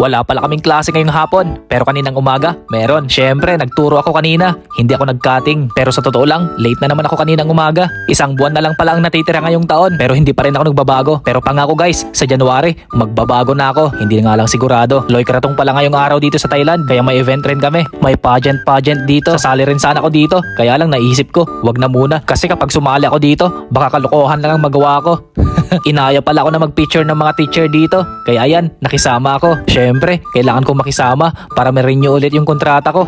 Wala pala kaming klase ngayong hapon, pero kaninang umaga, meron. Syempre, nagturo ako kanina. Hindi ako nag-cutting. Pero sa totoo lang, late na naman ako kaninang umaga. Isang buwan na lang pala ang natitira ngayong taon, pero hindi pa rin ako nagbabago. Pero pangako guys, sa January, magbabago na ako. Hindi nga lang sigurado. Loy Krathong pala ngayong araw dito sa Thailand, kaya may event rin kami. May pageant dito. Sasali rin sana ako dito. Kaya lang naisip ko, wag na muna. Kasi kapag sumali ako dito, baka kalokohan lang ang magawa ko. Inaya pala ako na mag-picture ng mga teacher dito. Kaya ayan, nakisama ako. Syempre, kailangan kong makisama para ma-renew ulit yung kontrata ko.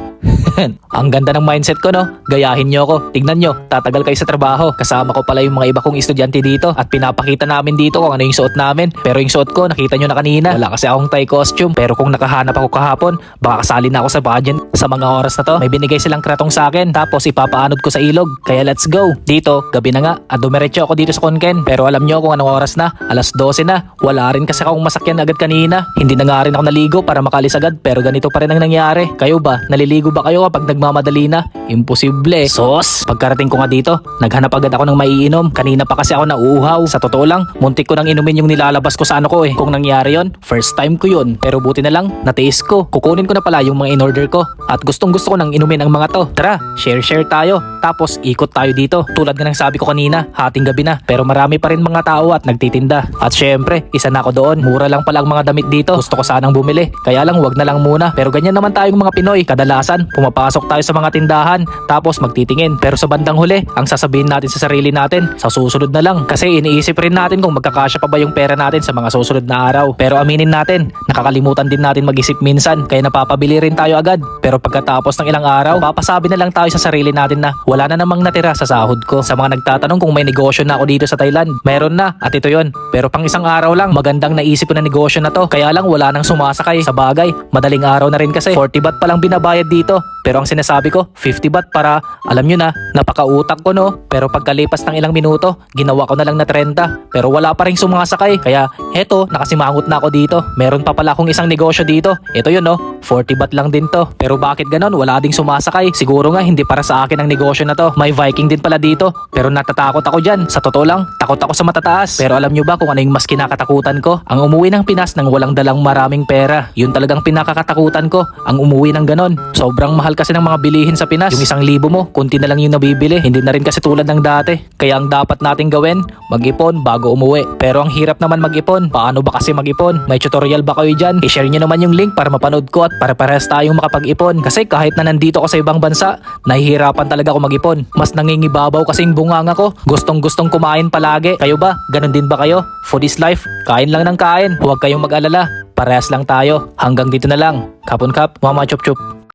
Ang ganda ng mindset ko, no? Gayahin nyo ako. Tignan nyo, tatagal kayo sa trabaho. Kasama ko pala yung mga iba kong estudyante dito at pinapakita namin dito kung ano yung suot namin. Pero yung suot ko, nakita nyo na kanina. Wala kasi akong Thai costume. Pero kung nakahanap ako kahapon, baka kasali na ako sa pageant. Sa mga oras na to, may binigay silang kratong sa akin. Tapos ipapaanod ko sa ilog. Kaya let's go. Dito, gabi na nga. At dumiretso ako dito sa Konken. Pero alam nyo kung anong oras na. Alas 12 na. Wala rin kasi akong masakyan agad kanina. Hindi na nga rin ako naligo para makalis agad. Pero ganito pa rin ang nangyari. Kayo ba? Naliligo ba kayo kapag nagmamadali na? Imposible. Sos! Pagkarating ko nga dito, naghanap agad ako ng maiinom. Kanina pa kasi ako nauuhaw. Sa totoo lang, muntik ko nang inumin yung nilalabas ko sa ano ko eh. Kung nangyari yon, first time ko yun. Pero buti na lang, natiis ko. Kukunin ko na pala yung mga in-order ko. At gustong gusto ko nang inumin ang mga to. Tara, share tayo. Tapos ikot tayo dito. Tulad nga ng sabi ko kanina, hating gabi na. Pero marami pa rin mga tao at nagtitinda. At syempre, isa na ako doon. Mura lang pala ang mga damit dito. Gusto ko sanang bumili. Kaya lang, wag na lang muna. Pero ganyan naman tayong mga Pinoy. Kadalasan, pumapasok tayo sa mga tindahan. Tapos magtitingin. Pero sa bandang huli, ang sasabihin natin sa sarili natin, sa susunod na lang. Kasi iniisip rin natin kung magkakasya pa ba yung pera natin sa mga susunod na araw. Pero aminin natin, nakakalimutan din natin mag-isip minsan. Kaya napapabili rin tayo agad. Pero pagkatapos ng ilang araw, papasabi na lang tayo sa sarili natin na wala na namang natira sa sahod ko. Sa mga nagtatanong kung may negosyo na ako dito sa Thailand, meron na at ito yon. Pero pang isang araw lang, magandang naisip ko na negosyo na to. Kaya lang wala nang sumasakay. Sa bagay, madaling araw na rin kasi 40 baht pa lang binabayad dito. Pero ang sinasabi ko, 50 baht para, alam nyo na, napakautak ko no. Pero pagkalipas ng ilang minuto, ginawa ko na lang na 30. Pero wala pa rin sumasakay. Kaya heto, nakasimangot na ako dito. Meron pa pala akong isang negosyo dito. Ito yun no, 40 baht lang din to. Pero bakit ganon? Wala ding sumasakay. Siguro nga hindi para sa akin ang negosyo na to. May Viking din pala dito. Pero natatakot ako dyan. Sa totoo lang, takot ako sa matataas. Pero alam nyo ba kung ano yung mas kinakatakutan ko? Ang umuwi ng Pinas nang walang dalang maraming pera. Yun talagang pinakakatakutan ko. Ang umuwi ng ganon. Sobrang mahal kasi ng mga bilihin sa Pinas. Yung 1,000 mo, kunti na lang yung nabibili. Hindi na rin kasi tulad ng dati. Kaya ang dapat nating gawin, mag-ipon bago umuwi. Pero ang hirap naman mag-ipon. Paano ba kasi mag-ipon? May tutorial ba kayo dyan? I-share nyo naman yung link para mapanood ko at para parehas tayong makapag-ipon. Kasi kahit na nandito ako sa ibang bansa, nahihirapan talaga ako mag-ipon. Mas nangingibabaw kasing bunganga ko. Gustong-gustong kumain palagi. Kayo ba? Ganon din ba kayo? Food is life. Kain lang ng kain. Huwag kayong mag-alala. Parehas lang tayo. Hanggang dito na lang. Kapon kap, mama chup chup.